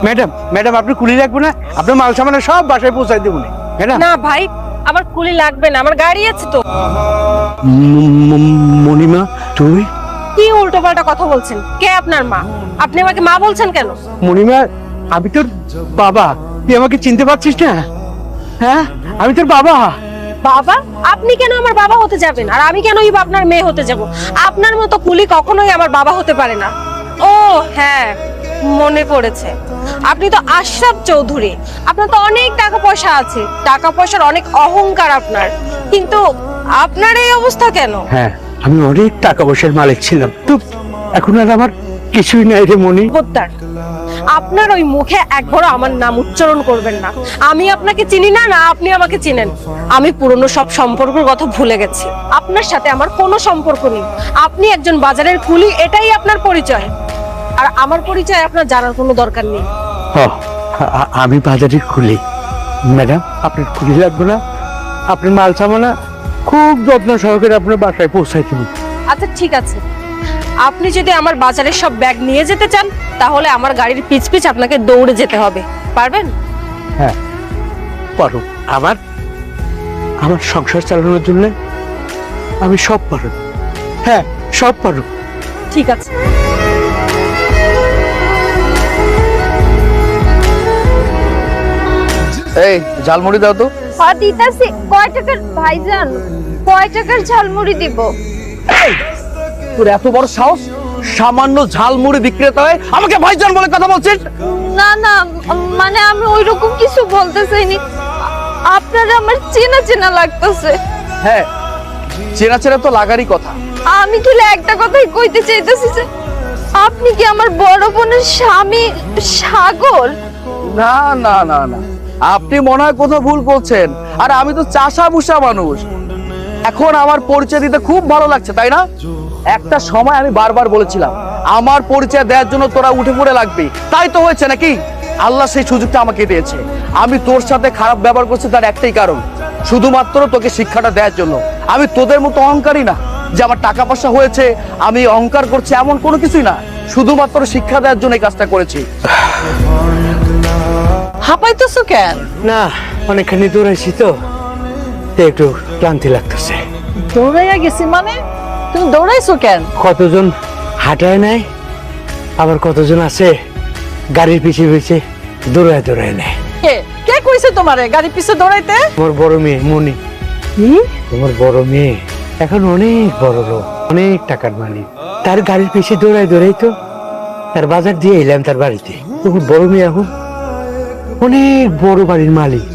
Madam madam আপনি কুলি লাগবে না, আপনার মাল সামানা সব বাসায় পৌঁছাই দেবো ম্যাডাম। না ভাই, আমার কুলি লাগবে না, আমার গাড়ি আছে তো। মণিমা তুই? কি উল্টোপাল্টা কথা বলছেন? কে আপনার মা? আপনি আমাকে মা বলছেন কেন? মণিমা আমি তোর বাবা, তুই আমাকে চিনতে পারছিস না? হ্যাঁ আমি তোর বাবা। বাবা? আপনি কেন আমার বাবা হতে যাবেন, আর আমি কেনই বা আপনার মেয়ে হতে যাব? আপনার মতো কুলি কখনোই আমার বাবা হতে পারে না। ও হ্যাঁ, মনে পড়েছে, আপনি তো আশরাফ চৌধুরী। আপনার তো অনেক টাকা পয়সা আছে, টাকা পয়সার অনেক অহংকার আপনার, কিন্তু আপনার এই অবস্থা কেন? হ্যাঁ আমি অনেক টাকা পয়সার মালিক ছিলাম, তো এখন আর আমার কিছুই নাই রে মণি। খবরদার, আপনার ওই মুখে একবারও আমার নাম উচ্চারণ করবেন না। আমি আপনাকে চিনি না, না আপনি আমাকে চিনেন। আমি পুরনো সব সম্পর্কের কথা ভুলে গেছি। আপনার সাথে আমার কোনো সম্পর্ক নেই। আপনি একজন বাজারের কুলি, এটাই আপনার পরিচয়। আর আমার পরিচয় আপনার জানার কোনো দরকার নেই। আমি বাজারে খুলি ম্যাডাম, আপনার খুলি লাগবে না, আপনার মাল সামানা খুব যত্ন সহকারে আপনার বাসায় পৌঁছাই দেবো। আচ্ছা ঠিক আছে, আপনি যদি আমার বাজারের সব ব্যাগ নিয়ে যেতে চান, তাহলে আমার গাড়ির পিছ পিছ আপনাকে দৌড়ে যেতে হবে। পারবেন? হ্যাঁ পারো, আমার আমার সংসার চালানোর জন্য আমি সব পারো। হ্যাঁ সব পারো। ঠিক আছে। এই ঝালমুড়ি দাও তো। হ্যাঁ দিতাছি। কয় টাকার ভাইজান? কয় টাকার ঝালমুড়ি দিব? তোর এত বড় সাহস, সামান্য ঝালমুড়ি বিক্রেতা হয়ে আমাকে ভাইজান বলে কথা বলছিস? না না, মানে আমি ওইরকম কিছু বলতে চাইনি। আপনারা আমার চেনা চেনা লাগতেছে। হ্যাঁ চেনা চেনা তো লাগারই কথা। আমি কি একটা কথাই কইতে চাইতেছি যে আপনি কি আমার বড় বোনের স্বামী সাগর? না না না না, আপনি মনে হয় কোথাও ভুল করছেন। আর আমি তো চাষা ভুষা মানুষ। এখন আমার পরিচয় দিতে খুব ভালো লাগছে তাই না? একটা সময় আমি বারবার বলেছিলাম আমার পরিচয় দেওয়ার জন্য তোরা উঠে পড়ে লাগবে, তাই তো হয়েছে নাকি? আল্লাহ সেই সুযোগটা আমাকে দিয়েছে। আমি তোর সাথে খারাপ ব্যবহার করছি তার একটাই কারণ, শুধুমাত্র তোকে শিক্ষাটা দেওয়ার জন্য। আমি তোদের মতো অহংকারী না যে আমার টাকা পয়সা হয়েছে আমি অহংকার করছি, এমন কোনো কিছুই না। শুধুমাত্র শিক্ষা দেওয়ার জন্য এই কাজটা করেছি। হাঁপাইতেছো কেন? না অনেকখানি দৌড়াইছি তো, তাই একটু ক্লান্তি লাগতেছে। দৌড়াইয়া গেছি মানে? তুমি দৌড়াইছো কেন? কতজন হাঁটায় নাই, আবার কতজন আছে গাড়ির পিছিয়ে পিছিয়ে দৌড়ায় দৌড়ায় নেয়। কে কে কইছে তোমারে গাড়ি পিছে দৌড়াইতে? তোমার বড় মেয়ে মনি। তোমার বড় মেয়ে এখন অনেক বড় লোক, অনেক টাকার মালিক। তার গাড়ির পিছিয়ে দৌড়ায় দৌড়াই তো তার বাজার দিয়ে এলাম তার বাড়িতে। তোমার বড় মেয়ে এখন অনেক বড় বাড়ির মালিক,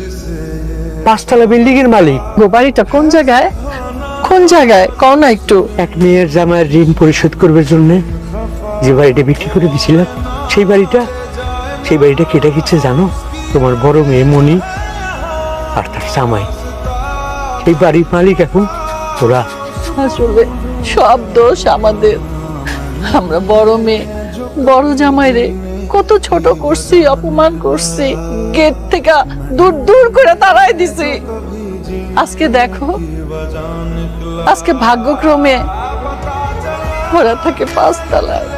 5 তলা বিল্ডিং এর মালিক। গো বাড়িটা কোন জায়গায়? কোন জায়গায় কও না একটু। এক মেয়ের জামাইয়ের ঋণ পরিশোধ করবার জন্য যে বাড়িটা বিক্রি করে দিছিলাম, সেই বাড়িটা কেটে গেছে জানো? তোমার বড় মেয়ে মনি আর তার জামাই, সেই বাড়ির মালিক এখন ওরা। আসলে সব দোষ আমাদের। আমরা বড় মেয়ে বড় জামাই রে কত ছোট করছি, অপমান করছি, গেট থেকে দূর দূর করে তাড়াই দিছি। আজকে দেখো, আজকে ভাগ্যক্রমে ওরা থাকে 5 তলায়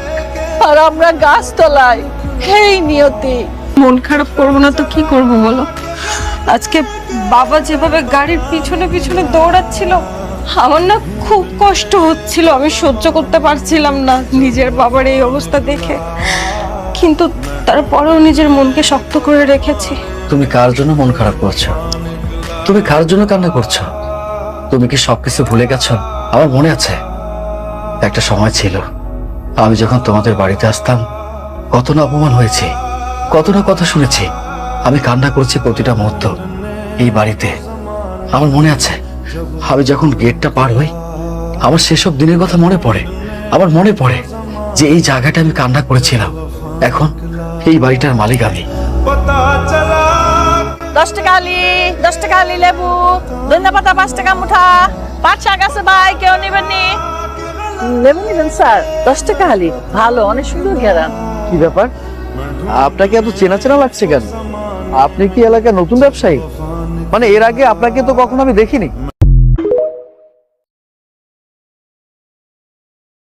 আর আমরা গাছতলায়। হেই নিয়তি। মন খারাপ করবো না তো কি করবো বলো? আজকে বাবা যেভাবে গাড়ির পিছনে পিছনে দৌড়াচ্ছিল, আমার না খুব কষ্ট হচ্ছিল। আমি সহ্য করতে পারছিলাম না নিজের বাবার এই অবস্থা দেখে, কিন্তু তারপরেও নিজের মনকে শক্ত করে রেখেছি। তুমি কার জন্য মন খারাপ করছো? তুমি কার জন্য কান্না করছো? তুমি কি সবকিছু ভুলে গেছো? আমার মনে আছে একটা সময় ছিল আমি যখন তোমাদের বাড়িতে আসতাম কত না অপমান হয়েছে, কত না কথা শুনেছি। আমি কান্না করছি প্রতিটা মুহূর্ত এই বাড়িতে। আমার মনে আছে আমি যখন গেটটা পার হই আমার সেসব দিনের কথা মনে পড়ে। আমার মনে পড়ে যে এই জায়গাটা আমি কান্না করেছিলাম। এখন এই বাড়িটার মালিক আমি। 10 টাকা আলি, 10 টাকা আলি লেবু, ধনিয়া পাতা 5 টাকা মুঠা, পাট শাক আছে ভাই, কেউ নেবেন নি? লেবু নেবেন স্যার? 10 টাকা আলি, ভালো, অনেক সুন্দর ঘেরান। কি ব্যাপার, আপনাকে এত চেনা চেনা লাগছে কেন? আপনি কি এলাকার নতুন ব্যবসায়ী? মানে এর আগে আপনাকে তো কখনো আমি দেখিনি।